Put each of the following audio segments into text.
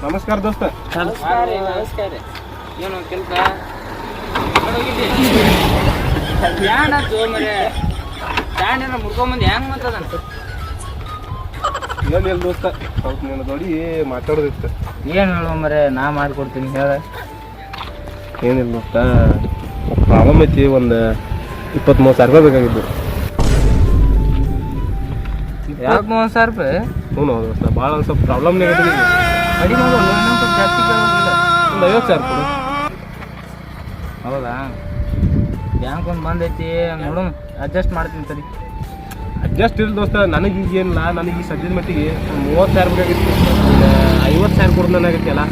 ನಮಸ್ಕಾರ ದೋಸ್ತ. ನಮಸ್ಕಾರ. ಏನು ಕೆಲಸ ಏನಾಯ್ತು ಮರೆ ಚಾಂಡಿನ ಮುರ್ಕೊಂಬಂದು ಹೆಂಗ್ ಮಾತದಂತ ಏನಿಲ್ಲ ದೋಸ್ತ, ಸ್ವಲ್ಪ ನಿನ್ನ ನೋಡಿ ಮಾತಾಡೋದಿತ್ತು. ಏನು ಹೇಳು ಮರೆ, ನಾ ಮಾಡಿಕೊಡ್ತೀನಿ ಹೇಳ. ಏನಿಲ್ಲ ದೋಸ್ತ, ಪ್ರಾಬ್ಲಮ್ ಐತಿ. ಒಂದು 23,000 ರೂಪಾಯಿ ಬೇಕಾಗಿದ್ದು. ಯಾಕೆ 30,000 ರೂಪಾಯಿ? ಹ್ಞೂ ದೋಸ್ತ, ಭಾಳ ಒಂದು ಸ್ವಲ್ಪ ಪ್ರಾಬ್ಲಮ್ನೇ ಐತಿ. ಕಡಿಮೆ ಇನ್ನೊಂದು ಸ್ವಲ್ಪ ಜಾಸ್ತಿ ಕೇಳೋದಿಲ್ಲ. ಒಂದು 50,000 ಕೊಡು. ಹೌದಾ, ಬ್ಯಾಂಕ್ ಒಂದು ಬಂದೈತಿ, ನೋಡೋಣ ಅಡ್ಜಸ್ಟ್ ಮಾಡ್ತೀನಿ ಸರಿ. ಅಡ್ಜಸ್ಟ್ ಇಲ್ಲ ದೋಸ್ತ, ನನಗೆ ಈಗೇನಿಲ್ಲ. ನನಗೆ ಈ ಸದ್ಯದ ಮಟ್ಟಿಗೆ 30,000 ಬೇಕಾಗಿತ್ತು. 50,000 ಕೊಡು ನನಗೈತಿ ಅಲ್ಲ.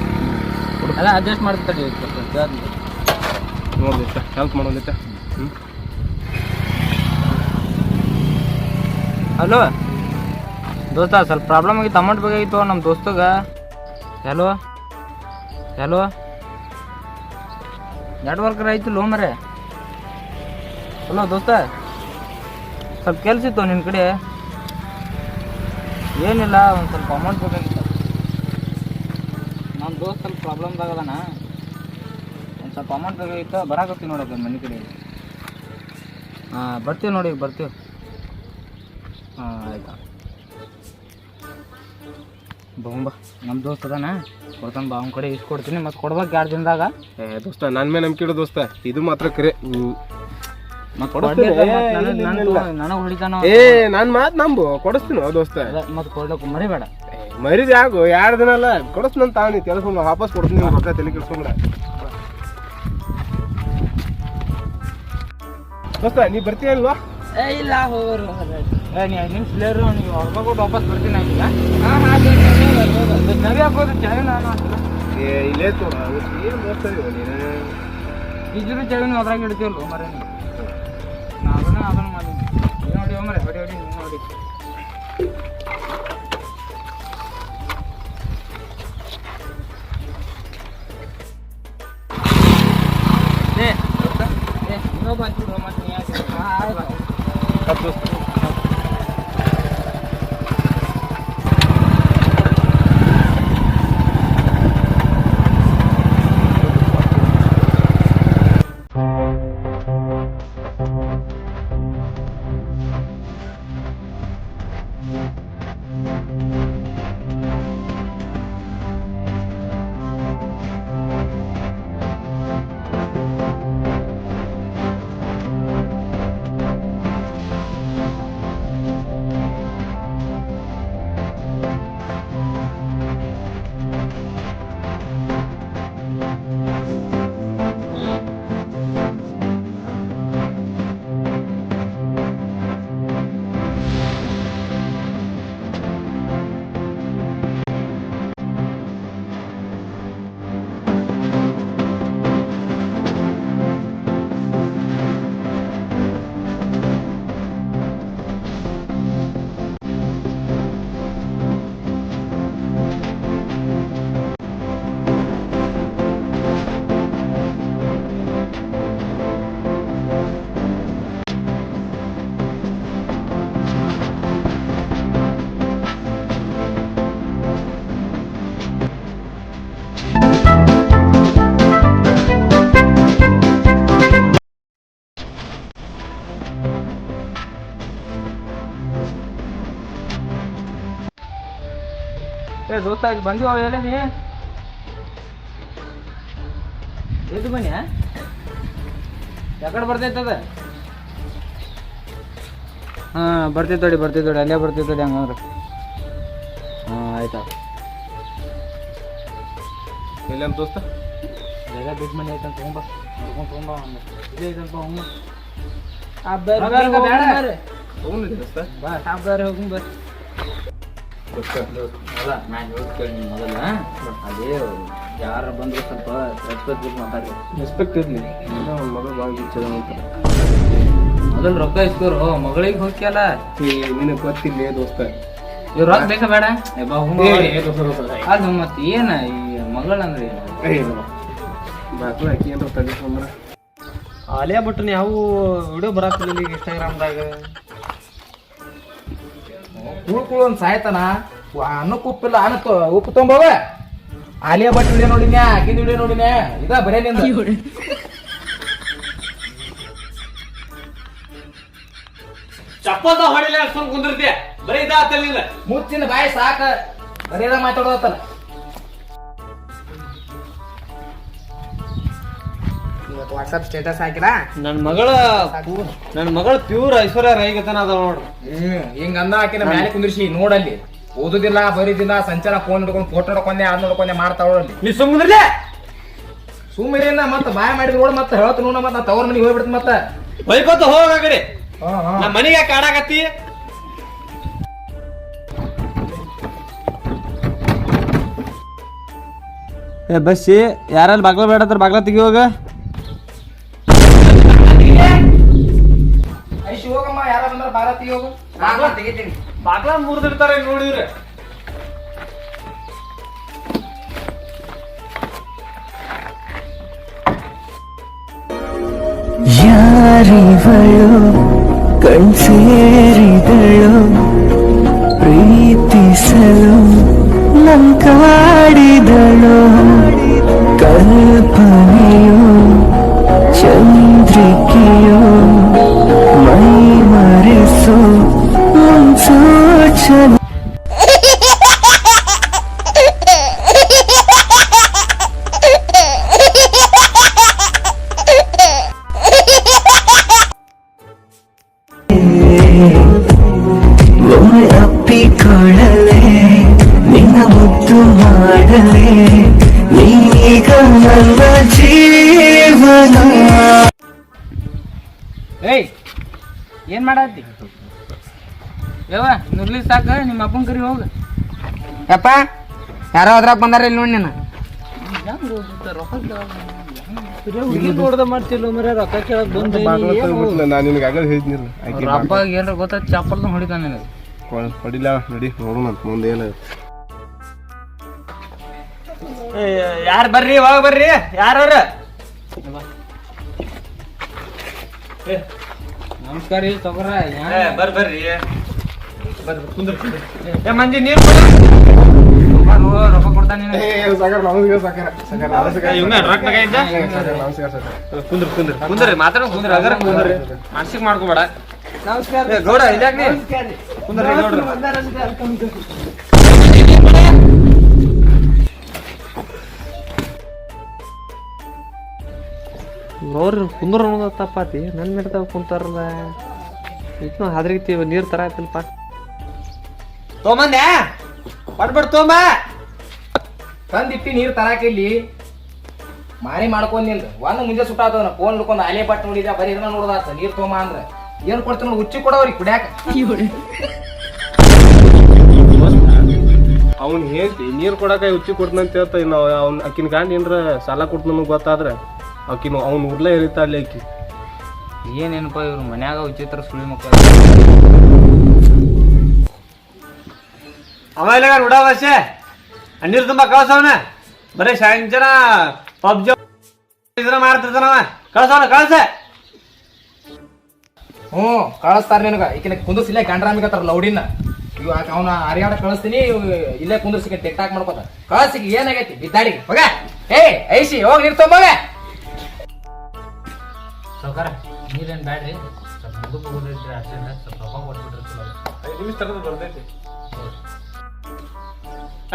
ಅಲ್ಲ ಅಡ್ಜಸ್ಟ್ ಮಾಡ್ತೀನಿ ನೋಡಿ ದೋಸ್ತ, ಹೆಲ್ಪ್ ಮಾಡೋದೈತೆ. ಹಲೋ ದೋಸ್ತ, ಸ್ವಲ್ಪ ಪ್ರಾಬ್ಲಮ್ ಆಗಿತ್ತು, ಅಮೌಂಟ್ ಬೇಕಾಗಿತ್ತು ನಮ್ಮ ದೋಸ್ತಗ. ಹಲೋ ಹಲೋ, ನೆಟ್ವರ್ಕರ್ ಆಯ್ತು ಲೋ ಮರೆ. ಹಲೋ ದೋಸ್ತ, ಸ್ವಲ್ಪ ಕೆಲ್ಸ ಇತ್ತು ನಿನ್ನ ಕಡೆ. ಏನಿಲ್ಲ, ಒಂದು ಸ್ವಲ್ಪ ಅಮೌಂಟ್ ಬೇಕಾಗಿತ್ತು. ನಮ್ಮ ದೋಸ್ತ ಸ್ವಲ್ಪ ಪ್ರಾಬ್ಲಮ್ದಾಗದಾನ, ಒಂದು ಸ್ವಲ್ಪ ಅಮೌಂಟ್ ಬೇಕಾಗಿತ್ತು. ಬರಾಕತ್ತೀವಿ ನೋಡೋಕೆ ಮನೆ ಕಡೆ. ಹಾಂ ಬರ್ತೀವಿ ನೋಡಿ, ಬರ್ತೀವಿ. ಹಾಂ ಆಯ್ತಾ, ಬಾ. ನಮ್ಮ ದೋಸ್ತ ಅದಾನ, ಕೊಡ್ತಾನೆ ಬಾ. ಅವ್ನ ಕಡೆ ಇಸ್ಕೊಡ್ತೀನಿ, ಮತ್ತು ಕೊಡ್ಬೇಕು 2 ದಿನದಾಗ. ದೋಸ್ತ, ನನ್ನ ಮೇಲೆ ನಂಬಿಕೆ ಇಡು ದೋಸ್ತ, ಇದು ಮಾತ್ರ ಕರೆ. ನನಗೆ ಹೊಡಿತಾನ. ನಾನು ಮಾತು ನಂಬು, ಕೊಡಿಸ್ತೀನಿ ದೋಸ್ತ. ಮತ್ತು ಕೊಡ್ಬೇಕು ಮರಿಬೇಡ. ಮರಿದ ಯಾಕೋ 2 ದಿನ ಅಲ್ಲ, ಕೊಡಿಸ್ತೀನಿ ತಾವನಿ ಕೆಲಸ ವಾಪಸ್ ಕೊಡ್ತೀನಿ. ಹೊಸ ತಲೆ ಕೆಡ್ಸ್ಕೊಂಬಿಡ ದೋಸ್ತ. ನೀ ಬರ್ತೀಯ ಅಲ್ವಾ? ಇಲ್ಲ ಹೋಗೋರು ನಿಮ್ಮ ಪ್ಲೇಯರು, ನೀವು ಅವ್ರ ಕೊಟ್ಟು ವಾಪಸ್ ಬರ್ತೀನಿ. ನವಿ ಹಾಕೋದು ಚಾವಿ ನಾನು ಇಲ್ಲೇ ತೋಡ ಏನು ನೋಡ್ತಾರೀ ನೀನು. ಈಜು ಚಾವಿನ ಅದ್ರಾಗ ಇಡ್ತೀವಲ್ಲ ಮರ. ಅದನ್ನು ಮಾಡಿ ನೋಡಿ ಮರೆ, ಹೊಡಿ ಹೊಡಿ ನೋಡಿ. ಇನ್ನೊಬ್ಬ ಅಂತಿದ್ರು ಮತ್ತೆ ನೀ ಯಾಕೆ? ದೋಸ್ತ ದೋಸ್ತ ಬಂದಿವ ಹೇಳಿ. ಎದು ಬನ್ನಿ, ಯಾಕಡೆ ಬರ್ತೈತದ? ಹಾಂ ಬರ್ತಿದ್ದೋಡಿ ಅಲ್ಲೇ ಬರ್ತಿದ್ದೋಡಿ ಹಂಗಂದ್ರೆ. ಹಾಂ ಆಯ್ತಾ. ಎಲ್ಲೇನು ದೋಸ್ತ? ಬೇಗ ಬಿಡ್ ಮನೆ ಐತಂತ ತೊಗೊಂಬ, ತೊಗೊಂಬ. ಇದೇ ಐತಂತ ಹೋಗಿ ದೋಸ್ತ ಬಾ. ಟಾಪ್ ಬೇರೆ ಹೋಗಿ ಬರ್ರಿ. ಅಲ್ಲ ನಾನು ಹೇಳೋದು ಕೇಳಿ ಮೊದಲ, ಅದೇ ಯಾರು ಬಂದರೂ ಸ್ವಲ್ಪ ರೆಸ್ಪೆಕ್ಟ್ ಮಾತಾಡಿ. ರೆಸ್ಪೆಕ್ಟ್ ಇರಲಿ. ಒಂದು ಮಗ ಭಾಳ ಚೆನ್ನಾಗಿ ಮೊದಲು ರೊಕ್ಕ ಇಸ್ಕೋರು ಮಗಳಿಗೆ ಹೋಗ್ಯಲ್ಲ. ನಿನಗೆ ಗೊತ್ತಿಲ್ಲ ದೋಸ್ತ, ಇವ್ ರೊಕ್ಕ ಬೇಕಾ ಬೇಡ? ಅದು ಮತ್ತೆ ಏನ ಈ ಮಗಳಂದ್ರೆ ಆಲಿಯಾ ಭಟ್ನ ಯಾವ ವಿಡಿಯೋ ಬರಾತಿಲ್ಲ ಈಗ ಇನ್ಸ್ಟಾಗ್ರಾಮ್ದಾಗ. ಕುಳ್ಕುಳು ಒಂದ್ ಸಾಯ್ತಾನ, ಅನ್ನಕ್ಕೆ ಉಪ್ಪಿಲ್ಲ, ಅನ್ನಕ್ಕೆ ಉಪ್ಪು ತೊಂಬವ. ಆಲಿಯಾ ಭಟ್ ವಿಡಿಯೋ ನೋಡಿನ್ಯಾ, ಆಕಿನ ವಿಡಿಯೋ ನೋಡಿನ್ಯಾ, ಇದ ಬರೇ ನಿಂದ. ಚಪ್ಪಲ್ದ ಹೊಡಿಲ್ಲ ಸುಮ್ ಕುಂದಿರ್ತೀಯ, ಬರೀ ಇದಾತಲ್ಲ. ಮುಚ್ಚಿನ ಬಾಯಿ ಸಾಕ, ಬರೀದ ಮಾತಾಡೋದತ್ತಲ್ಲ. ವಾಟ್ಸಪ್ ಸ್ಟೇಟಸ್ ಹಾಕಿಲ್ಲ. ನನ್ನ ಮಗಳ ಪ್ಯೂರ್ ಐಶ್ವರ್ಯ ರೈ ಗತನ ಅದ ನೋಡ್ರಿ. ಹಿಂಗ ಅಂದ ಹಾಕಿನ ಮ್ಯಾಲೆ ಕುಂದ್ರಿಸಿ ನೋಡಲ್ಲಿ. ಓದುದಿಲ್ಲ ಬರೀದಿಲ್ಲ, ಸಂಚಾರ ಫೋನ್ ಹಿಡ್ಕೊಂಡು ಫೋಟೋ ನೋಡ್ಕೊಂಡೆ ಅದ್ ನೋಡ್ಕೊಂಡೆ ಮಾಡ್ತಾವಲ್ಲಿ. ನೀ ಸುಮ್ಮನೆ ಸುಮ್ಮನೆ ಮತ್ತ ಬಾಯ ಮಾಡಿದ್ ನೋಡ್ ಮತ್ತ ಹೇಳ್ತ ನೋಡ ಮತ್ತ ತವ್ರ ಮನೆಗೆ ಹೋಗ್ಬಿಡ್ತ ಮತ್ತ ಬೈಕೋತ ಹೋಗ ಕಡೆ. ನಮ್ಮ ಮನೆಗೆ ಕಾಡಾಕತ್ತಿ. ಬಸ್ಸಿ ಯಾರಲ್ಲಿ ಬಾಗ್ಲ ಬೇಡತ್ರ ಬಾಗ್ಲ ತೆಗಿಯೋಗ. ಐಶು ಹೋಗಮ್ಮ, ಯಾರ ಬಂದ್ರ ಭಾರತಿ ಹೋಗು. ತೆಗಿತೀನಿ. ಬಾಗ್ಲ ಮುರಿದಿರ್ತಾರೆ ನೋಡಿವ್ರೆ. ಯಾರಿವಳು ಕಣ್ಸೇರಿದಳು ಪ್ರೀತಿಸಲು ನಂಕಾಡಿದಳು ಕಲ್ಪನೆಯೋ ಚಂದ್ರಿಕೆಯೋ ಮೈ ಮರೆಸೋ ಮುನ್ಸೂಚನೆ. ಒಮ್ಮೆ ಅಪ್ಪಿಕೊಳ್ಳಲೆ ನಿನ್ನ ಮುದ್ದು ಮಾಡಲೆ ನೀಗ ನನ್ನ ಜೀವನ. ಏಯ್ ಏನ್ ಮಾಡತ್ತಿ? ಯವ್ವ ನುರ್ಲಿ ಸಾಕ, ನಿಮ್ಮ ಅಪ್ಪನ ಕರಿ ಹೋಗ. ಯಪ್ಪ ಯಾರೋ ಅದ್ರಾಗ ಬಂದಾರ ಇಲ್ಲಿ ನೋಡಿ. ನೀನು ನೋಡ್ದ ಮಾಡ್ತಿಲ್ಲ ಮರ ರೊಕ್ಕ ಕೇಳಕ್ ಬಂದ. ನಾನು ನಿನಗೆ ಆಗಲ್ಲ ಹೇಳಿದ್ನಿಲ್ಲ. ಅಪ್ಪ ಏನ್ರ ಗೊತ್ತ ಚಪ್ಪಲ್ ಹೊಡಿತಾನ ನಿನಗೆ. ಹೊಡಿಲ್ಲ ನಡಿ ನೋಡೋಣ ಮುಂದೆ ಏನಾಗುತ್ತೆ. ಯಾರು ಬರ್ರಿ ಹೋಗ ಬರ್ರಿ. ಯಾರವ್ರ? ನಮಸ್ಕಾರ ರೀ ತಗೋರ. ಬರ್ರಿ ಕುಂದ್ರ. ಮಂದಿ ನೀರು ರೊಕ್ಕ ಕೊಡ್ತಾನೆ. ಕುಂದ್ರಿ ಮಾತಾಡ ಕುಂದ್ರಿ ಅಗರ ಕುಂದ್ರಿ ಮಾನಸಿಕ ಮಾಡ್ಕೋಬೇಡ. ನಮಸ್ಕಾರ ಗೌಡ ಇದ್ಯಾಕ ನೀ ಕುಂದ್ರಿ ನೋಡ್ರಿ. ನೋಡ್ರಿ ಕುಂದ್ರ ಅನ್ನೋದ ತಪ್ಪಾತಿ. ನನ್ನ ಮೆಡ್ತಾವ ಕುಂತಾರಲ್ಲ ಇನ್ನು ಹಾದ್ರಿಗಿತ್ತೀವಿ ನೀರು ತರ ಆಯ್ತಲ್ಪ. ತೊಗೊಂಬಂದ್ಯಾ ಪಡ್ಬಿಡ್ ತೊಗೊಂಬ. ತಂದಿಟ್ಟಿ ನೀರು ತರಾಕ ಇಲ್ಲಿ ಮಾರಿ ಮಾಡ್ಕೊಂಡ್ ಒಂದ್ ಮುಂಜೆ ಸುಟ್ಟಾತವನ ಫೋನ್ ಹಿಡ್ಕೊಂಡ್ ಆಲೆ ಪಟ್ ನೋಡಿದ ಬರೀ ಇದನ್ನ ನೋಡದಾತ. ನೀರ್ ತೊಗೊಂಬ ಅಂದ್ರ ಏನ್ ಕೊಡ್ತಾನ ಹುಚ್ಚಿ ಕೊಡವ್ರಿ ಕುಡ್ಯಾಕ. ಅವ್ನು ಹೇಳ್ತಿ ನೀರು ಕೊಡಕ ಹುಚ್ಚಿ ಕೊಡ್ತಂತ ಹೇಳ್ತಾ. ಇನ್ನು ಅವ್ನು ಆಕಿನ ಗಂಡ ಏನ್ರ ಸಾಲ ಕೊಡ್ತ ನಮಗೆ ಗೊತ್ತಾದ್ರೆ ಆಕಿನ ಅವ್ನು ಉರ್ಲೇ ಇರಿತಾ ಅಲ್ಲಿ ಆಕಿ. ಏನೇನಪ್ಪ ಇವ್ರು ಮನ್ಯಾಗ ವಿಚಿತ್ರ ಸುಳಿ ಮಕ್ಕಳು. ಆಮೇಲೆ ನೋಡ ಭಾಷೆ ನೀರು ತುಂಬ ಕಳ್ಸವನ. ಬರೀ ಸಾಯಂಕಾಲ ಪಬ್ಜಿ ಮಾಡ್ತಿರ್ತಾನವ. ಕಳ್ಸವನ ಕಳ್ಸ. ಕಳಿಸ್ತಾರ ನಿನಗ. ಈಕಿನ ಕುಂದಿಸಿಲ್ಲ ಗಂಡ್ರಾಮಿಗತ್ತಾರ ಲೌಡಿನ. ಇವ್ ಅವನ ಹರಿಯಾಡ ಕಳಿಸ್ತೀನಿ, ಇಲ್ಲೇ ಕುಂದಿರ್ಸಿಕ ಟಿಕ್ ಟಾಕ್ ಮಾಡ್ಕೋತ ಕಳಿಸಿ. ಏನಾಗೈತಿ ಬಿದ್ದಾಡಿ ಹೋಗ. ಏ ಐಸಿ ಹೋಗಿ ನೀರ್ ತೊಂಬೋಗ. ಸೌಕರ ನೀರೇನ್ ಬ್ಯಾಡ್ರಿ, ಸ್ವಲ್ಪ ಮುಂದಕ್ಕೆ ಹೋಗ್ರಿ ಅರ್ಜೆಂಟ್. ಸ್ವಲ್ಪ ರೊಕ್ಕ ಕೊಟ್ಬಿಟ್ರಿ ಚಲೋ. 5 ನಿಮಿಷ ತನಕ ಬರ್ತೈತಿ.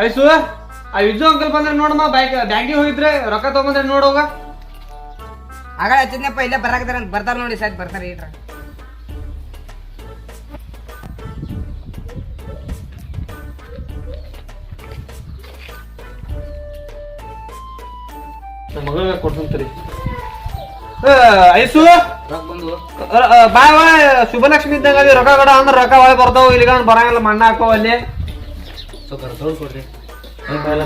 ಐಸು ಆ ವಿಜು ಅಂಕಲ್ ಬಂದ್ರೆ ನೋಡಮ್ಮ. ಬ್ಯಾಂಕಿಗೆ ಹೋಗಿದ್ರೆ ರೊಕ್ಕ ತಗೊಂಡ್ರೆ ನೋಡೋಗ. ಆಗ ಹಚ್ಚಿದ್ನಪ್ಪ, ಇಲ್ಲೇ ಬರಾಕದಾರ ಬರ್ತಾರ ನೋಡಿ. ಸಾಕ್ ಬರ್ತಾರೆ ಇಟ್ರ. ನಮ್ಮ ಮಗಳಿಗೆ ಕೊಡ್ಸಂತರಿ. ಐಸು ಬಾಯ್ ಶುಭಲಕ್ಷ್ಮಿ ಇದ್ದಂಗ ರೊಕ್ಕ ಕಡ ಅಂದ್ರೆ ರೊಕ್ಕ ಒಳಗೆ ಬರ್ತಾವ. ಇಲ್ಲಿಗ ಬರಂಗಿಲ್ಲ, ಮಣ್ಣ ಹಾಕೋ ಅಲ್ಲಿ. ಸೌಕರ ತೊಳ್ಕೊಡ್ರಿ.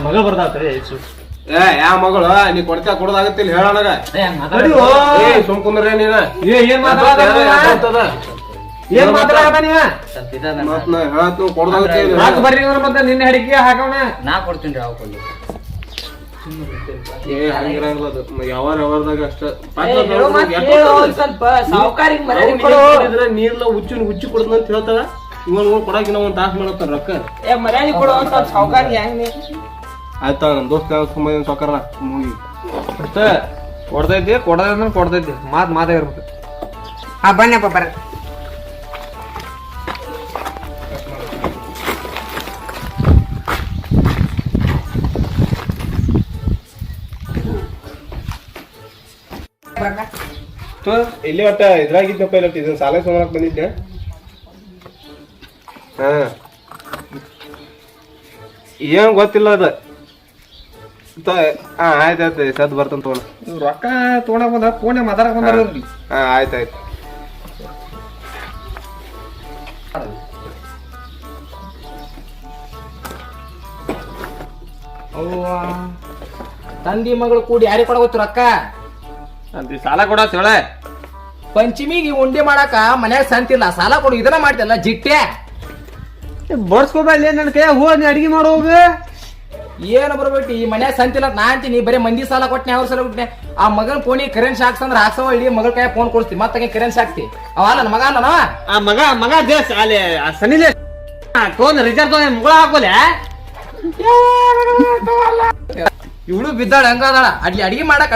ಮಗಳು ಬರ್ತಾವ್ರಿ ಐಸು. ಏ ಯಾ ಮಗಳು ನೀ ಕೊಡ್ತಾ ಕೊಡೋದಾಗತ್ತಿಲ್ಲ ಹೇಳೋಣಗ ಸುಮ್ ಕುಂದ್ರೆ ನೀನ ಏನ್ ಮಾತಾಡೋದ ಏನ್ ಮಾತಾಡಕತ್ತ ನೀವ ಹೇಳತ್ ಕೊಡೋದಾಗತ್ತಿಲ್ಲ ಹಾಕ್ ಬರ್ರಿ ಮತ್ತೆ ನಿನ್ನೆ ಹಡಿಕೆ ಹಾಕೋಣ ನಾ ಕೊಡ್ತೀನಿ ಅವ್ ಕೊಡ್ಲಿ ಏ ಹಂಗಿರಂಗಿಲ್ಲ ಅದು ಯಾವಾರದಾಗ ಅಷ್ಟ ಸ್ವಲ್ಪ ಸಾವುಕಾರಿಗೆ ನೀರ್ಲ ಹುಚ್ಚಿ ಕೊಡ್ದಂತ ಹೇಳ್ತಾರ ಇವಾಗ ಕೊಡಾಕ ಇನ್ನೂ ಒಂದ್ ತಾಸ್ ಮಾಡತ್ತಾರ ರೊಕ್ಕ ಮರ್ಯಾದೆ ಕೊಡೋ ಸ್ವಲ್ಪ ಸಾವುಕಾರಿಗೆ ಹೆಂಗ್ ಆಯ್ತಾ ನಮ್ ದೋಸ್ತ ಸುಮ್ಮ ಸಾಕಾರ ಮುಗಿ ಅಷ್ಟ ಕೊಡ್ತೈತಿ ಮಾತಾಗಿರ್ಬೇಕು ಹಾ ಬನ್ನಪ್ಪ ಬರ ಇಲ್ಲಿ ಒಟ್ಟ ಇದ್ರಾಗಿದ್ದಪ್ಪ ಇಲ್ಲ ಇದನ್ನ ಸಾಲ ಸೋಮನಕ್ ಬಂದಿದ್ದೆ ಹಾ ಏನ್ ಗೊತ್ತಿಲ್ಲ ಅದ ಆಯ್ತಾಯ್ತು ಸದ್ ಬರ್ತಂತ ತಗೋಣ ರೊಕ್ಕ ತಗೊಂಡಾಗ ಬಂದ ಫೋನ್ ಮಾತಾಡಕ್ ಬಂದಾರ ಹಾ ಆಯ್ತಾಯ್ತು ತಂದಿ ಮಗಳು ಕೂಡಿ ಯಾರಿಗೆ ಕೊಡಗೋತು ರೊಕ್ಕ ಅಂತ ಸಾಲ ಕೊಡತ್ತೇಳ ಪಂಚಮಿಗೆ ಉಂಡೆ ಮಾಡಾಕ ಮನ್ಯಾಗ ಸಂತಿಲ್ಲ ಸಾಲ ಕೊಡು ಇದನ್ನ ಮಾಡ್ತಿಲ್ಲ ಜಿಟ್ಟೆ ಬಡ್ಸ್ಕೋಬೇಡ ನನ್ ಕೈ ಹೋಗಿ ಅಡಿಗೆ ಮಾಡೋಗ ಏನು ಬರ್ಬೇಕು ಈ ಮನ್ಯಾಗ ಸಂತಿಲ್ಲ ನಾ ಅಂತೀನಿ ಬರೀ ಮಂದಿ ಸಾಲ ಕೊಟ್ಟನೆ ಅವ್ರ ಸಾಲ ಕೊಟ್ಟನೆ ಆ ಮಗನ ಫೋನಿಗೆ ಕರೆನ್ಸಿ ಹಾಕ್ಸಂದ್ರ ಹಾಕ್ಸವ ಇಡೀ ಮಗಳ ಕೈ ಫೋನ್ ಕೊಡ್ತಿ ಮತ್ತೆ ಕರೆನ್ಸಿ ಹಾಕ್ತಿ ಅವ ನನ್ನ ಮಗ ಅಲ್ಲನವ ಆ ಮಗ ದೇಶ ಅಲ್ಲಿ ಸನಿಲೆ ಫೋನ್ ರಿಚಾರ್ಜ್ ಮುಗಳ ಹಾಕೋಲೆ ಇವಳು ಬಿದ್ದಾಳ ಹೆಂಗದಾಳ ಅಡಿಗೆ ಮಾಡಕ್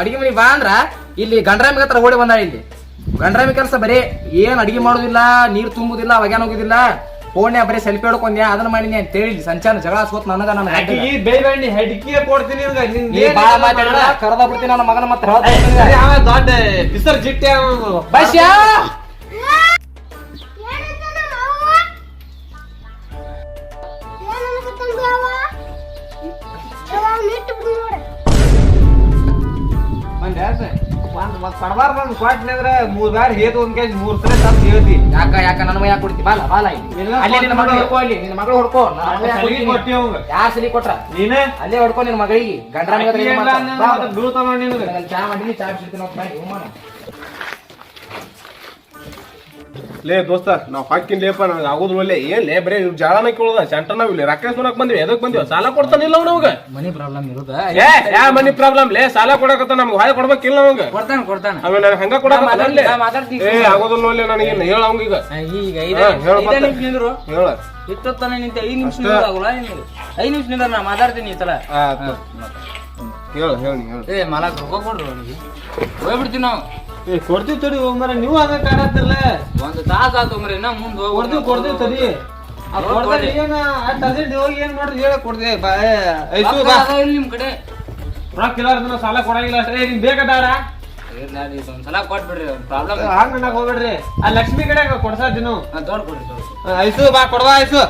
ಅಡಿಗೆ ಮನಿ ಬಾ ಅಂದ್ರ ಇಲ್ಲಿ ಗಂಡ್ರಾಮಿ ಹತ್ರ ಓಡಿ ಬಂದಾಳ ಇಲ್ಲಿ ಗಂಡ್ರಾಮಿ ಕೆಲಸ ಬರೀ ಏನ್ ಅಡಿಗೆ ಮಾಡೋದಿಲ್ಲ ನೀರ್ ತುಂಬುದಿಲ್ಲ ಒಗ್ಯಾನ ಹೋಗುದಿಲ್ಲ ಫೋನ್ಯಾಗ ಬರೀ ಸೆಲ್ಫಿ ಹೊಡ್ಕೊಂಡ್ಯಾ ಅದನ್ನ ಮಾಡಿನಿ ಅಂತ ಹೇಳಿ ಸಂಚಾನ ಜಗಳ ಸೋತ್ ನನಗ ನನ್ನ ಬೇಯ್ಬಣ್ಣಿ ಹೆಡ್ಕಿಯೇ ಕೊಡ್ತೀನಿ ಬಾಳ ಮಾತಾಡಿದ್ರ ಕರೆದ ಬಿಡ್ತೀನಿ ನನ್ನ ಮಗನ ಮತ್ತೆ ದೊಡ್ಡ ಬಿಸರ್ ಜಿಟ್ಟೆ ಬಸ್ಯಾ ಕಡಬಾರ್ದು ಕೊಟ್ಟಿದ್ರೆ 3 ಬಾರಿ ಹೇತು ಒಂದ್ ಕೆಜಿ 3 ಸಲ ತಪ್ಪು ಹೇಳ್ತಿ ಯಾಕ ನನ್ನ ಮೈ ಕೊಡ್ತಿ ಬಾಲ ಬಾಲ ಅಲ್ಲಿ ನಿನ್ನ ಮಗಳು ಹೊಡ್ಕೋ ಅಲ್ಲಿ ನಿನ್ನ ಮಗಳು ಹೊಡ್ಕೋ ಯಾರ ಸಲಿ ಕೊಟ್ರ ನೀನೇ ಅಲ್ಲೇ ಹೊಡ್ಕೋ ನಿನ್ನ ಮಗಳಿಗೆ ಗಂಡ್ರ ಬೀಳ್ತಾವ ನಿನ್ಗೆ ಚಾ ಮಾಡಿ ಚಾ ಬಿಡ್ತೀನಿ ಲೇ ದೋಸ್ತ ನಾವ್ ಹಾಕಿನ್ ಲೇಪ ನನಗೆ ಆಗೋದು ಒಳ್ಳೆ ಏನ್ ಲೇ ಬರೀ ಜಾಳನ ಕೇಳೋದ ಸೆಂಟರ್ ನಾವ್ ಇಲ್ಲಿ ರೊಕ್ಕ ಸುನಕ್ ಬಂದ್ವಿ ಎದಕ್ ಬಂದಿವ ಸಾಲ ಕೊಡ್ತಾನಿಲ್ಲ ಅವಾಗ ಮನಿ ಪ್ರಾಬ್ಲಮ್ ಇರೋದ ಯಾ ಮನಿ ಪ್ರಾಬ್ಲಮ್ ಲೇ ಸಾಲ ಕೊಡಕತ್ತ ನಮ್ಗೆ ಹೊಳೆ ಕೊಡ್ಬೇಕಿಲ್ಲ ಅವಂಗ ಕೊಡ್ತಾನ ಅವ ನನಗೆ ಹಂಗ ಕೊಡಕ ಏ ಆಗೋದಿಲ್ಲ ಒಳ್ಳೆ ನನಗೆ ಹೇಳ ಅವಂಗ ಈಗ ಈಗ 5 ನಿಮಿಷ ನಿಂದ್ರು ಹೇಳ ಇಷ್ಟೊತ್ತನ ನಿಂತ 5 ನಿಮಿಷ ನಿಂದ್ರಾಗಲ್ಲ 5 ನಿಮಿಷ ನಿಂದ್ರ ನಾ ಮಾತಾಡ್ತೀನಿ ಈ ಸಲ ಹೇಳ ಹೇಳಿ ಹೇಳ ಏ ಮಲಕ್ ರೊಕ್ಕ ಕೊಡ್ರು ಅವನಿಗೆ ಹೋಗ್ಬಿಡ್ತೀವಿ ನಾವು ಕೊಡ್ತೀವಿ ತಡಿ ಹೋಗ್ಮರ ನೀವು ಹಂಗ ಕಾಣತ್ತಿರಲ್ಲ ಒಂದು ತಾಸು ಆತು ಮರಿ ಇನ್ನ ಮುಂದೆ ಕೊಡ್ತೀವಿ ತಡಿ ಹೋಗಿ ಏನ್ ಮಾಡ್ರಿ ಹೇಳ ಕೊಡ್ತೀವಿ ನಿಮ್ ಕಡೆ ರೊಕ್ಕ ಇಲ್ಲ ಸಾಲ ಕೊಡಂಗಿಲ್ಲ ಅಷ್ಟೇ ನಿಮ್ ಬೇಕಾದಾರ ಒಂದ್ಸಲ ಕೊಟ್ಬಿಡ್ರಿ ಪ್ರಾಬ್ಲಮ್ ಹಂಗ ಹೋಗ್ಬೇಡ್ರಿ ಆ ಲಕ್ಷ್ಮಿ ಕಡೆ ಕೊಡ್ಸಾದಿನು ದೊಡ್ಡ ಕೊಡ್ರಿ ಐಸು ಬಾ ಕೊಡವಾ ಐಸು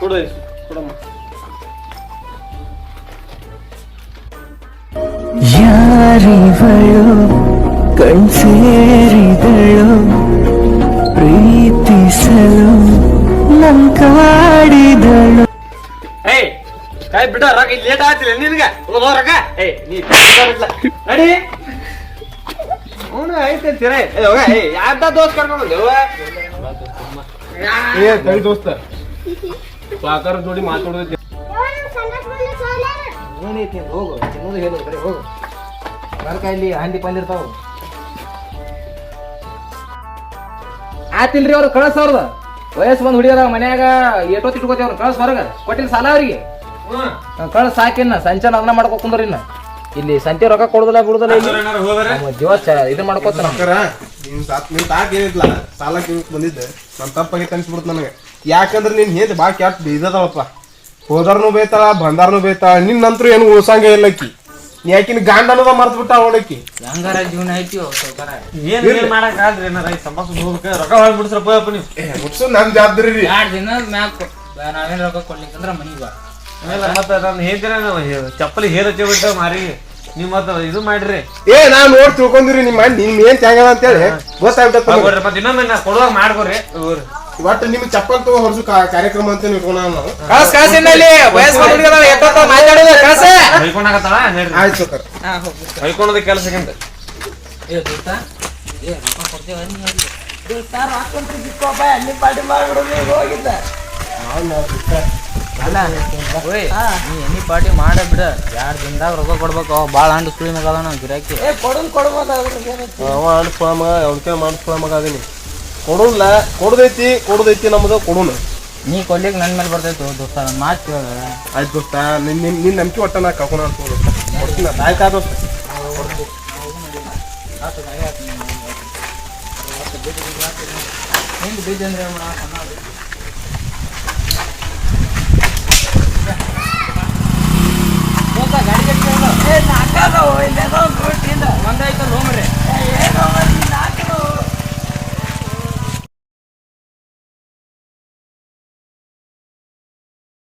ಕೊಡು ಐಸು ಕೊಡಮ್ಮ ಯಾರಿವಳು ಕಣ್ಸೇರಿದಳು ಪ್ರೀತಿಸಲು ನನ್ ಕಾಡಿದಳು ಏಯ್ ಕೈ ಬಿಡ ರೊಕ್ಕ ಲೇಟ್ ಆಗ್ತಿಲ್ಲ ನಿನ್ಗ ರೊಕ್ಕ ಏಯ್ ನೀ ನಡಿ ಅವನು ಐತೆ ತಿರೇ ಯಾರ್ದ ದೋಸ್ತ್ ಕರ್ಕೊಂಡು ಏ ತಡಿ ದೋಸ್ತ ಸಾಕಾರ ಜೋಡಿ ಮಾತಾಡೋದು ಏನೈತಿ ಹೋಗು ತಿನ್ನೋದು ಹೇಳು ಬರೀ ಹೋಗು ಬರ್ಕ ಇಲ್ಲಿ ಹಂದಿ ಬಂದಿರ್ತಾವ ಆತಿಲ್ರಿ ಅವ್ರು ಕಳ್ಸವ್ರದ ವಯಸ್ಸು ಬಂದ್ ಹುಡುಗಿಯರ ಮನ್ಯಾಗ ಏಟೋತ್ ಇಟ್ಕೋತಿ ಅವ್ರು ಕಳ್ಸ ಹೊರಗ ಕೊಟ್ಟಿಲ್ಲ ಸಾಲ ಅವ್ರಿಗೆ ಕಳ್ಸ ಸಾಕಿನ್ನ ಸಂಚಾನ ಅದನ್ನ ಮಾಡ್ಕೊ ಕುಂದ್ರಿ ಇನ್ನ ಇಲ್ಲಿ ಸಂತೆ ರೊಕ್ಕ ಕೊಡುದಿಲ್ಲ ಬಿಡುದಿಲ್ಲ ಇಲ್ಲಿ ದಿವಸ ಇದನ್ನ ಮಾಡ್ಕೋತ ನಿನ್ ತಾಕ ಏನಿಲ್ಲ ಸಾಲ ಕೇಳಕ್ ಬಂದಿದ್ದೆ ನನ್ ತಪ್ಪಾಗೈತೆ ಅನ್ಸ್ಬಿಡ್ತು ನನಗೆ ಯಾಕಂದ್ರೆ ನೀನ್ ಹೇಳಿ ಬಾ ಕ್ಯಾಟ್ ಬೀದದವಪ್ಪ ಹೋದಾರ್ನು ಬೇಯ್ತಾಳ ಬಂದಾರ್ನು ಬೇಯ್ತಾಳ ನಿನ್ ನಂತರ ಏನು ಉಳ್ಸಂಗ ಇಲ್ಲಕ್ಕಿ ಯಾಕಿನ ಗಾಂಡ ಅನ್ನೋದ ಮರ್ತ್ ಬಿಟ್ಟ ಅವಳಕ್ಕಿ ಹೆಂಗಾರ ಜೀವನ ಐತಿ ಏನ್ ಮಾಡಕ್ ಆದ್ರಿ ಏನಾರ ಸಂಪಾಸ್ ಹೋಗ್ಬೇಕ ರೊಕ್ಕ ಹೊಳ್ ಬಿಡ್ಸ್ರಪ್ಪ ನೀವು ಮುಟ್ಸು ನನ್ ಜವಾಬ್ದಾರಿ ರೀ 2 ದಿನ ಮ್ಯಾಕ್ ನಾವೇನ್ ರೊಕ್ಕ ಕೊಡ್ಲಿಕ್ಕಂದ್ರ ಮನಿಗ್ ಬಾ ಮತ್ತ ನಾನು ಹೇಳ್ತೀರ ಚಪ್ಪಲಿ ಹೇರ್ ಹಚ್ಚಿ ಬಿಟ್ಟ ಮಾರಿ ನೀವ್ ಮತ್ತ ಇದು ಮಾಡ್ರಿ ಏ ನಾ ನೋಡ್ ತಿಳ್ಕೊಂಡಿರಿ ನಿಮ್ಮ ನಿಮ್ ಏನ್ ತ್ಯಾಗದ ಅಂತೇಳಿ ಗೊತ್ತಾಗ್ಬಿಟ್ಟ ಮತ್ತೆ ಇನ್ನೊಮ್ಮೆ ನಾ ಕೊಡುವಾಗ ಮಾಡ್ಕೊರಿ ಒಟ್ಟು ನಿಮ್ಗೆ ಚಪ್ಪಲ್ ತಗೋ ಹೊರಸು ಕಾರ್ಯಕ್ರಮ ಅಂತ ಇಟ್ಕೊಂಡ ನಾವು ಕಳ್ಸ ಇನ್ನಲ್ಲಿ ವಯಸ್ಕ ಹುಡುಗರ ಎತ್ತ ಮಾತಾಡೋದು ಕಳ್ಸ ಹೊಯ್ಕೊಳಕತ್ತಾಳ ನಡ್ರಿ ಆಯ್ತು ಸರ್ ಹೊಯ್ಕೊಳೋದ ಕೆಲಸಕ್ಕಿಂತ ಅಲ್ಲ ಓಯ್ ನೀ ಎಣ್ಣಿ ಪಾರ್ಟಿ ಮಾಡ ಬಿಡ 2 ದಿನದಾಗ ರೊಕ್ಕ ಕೊಡ್ಬೇಕು ಅವ ಭಾಳ ಹಂಡು ಸುಳಿ ಮಗ ಅದಾವ ಗಿರಾಕಿ ಅವ ಅನ್ಸ್ಕೊಳ ಮಗ ಅವ್ನ ಮಾಡಿಸ್ಕೊಳ ಮಗ ಅದೀನಿ ಕೊಡುಲ್ಲ ಕೊಡುದೈತಿ ನಮ್ದು ಕೊಡುನು ನೀ ಕೊಡ್ಲಿಕ್ಕೆ ನನ್ನ ಮೇಲೆ ಬರ್ತೈತೆ ದೋಸ್ತ ನನ್ನ ಮಾತು ಕೇಳ ಆಯ್ತು ದೋಸ್ತ ನಿನ್ನ ನಂಬಿಕೆ ಒಟ್ಟ ನಾ ಕರ್ಕೊಂಡು ಅನ್ಸ್ಬೋದು ಕೊಡ್ತೀನಿ ಆಯ್ತಾ ದೋಸ್ತ ಹಿಂಗೆ ಬೀಜ ಅಂದ್ರೆ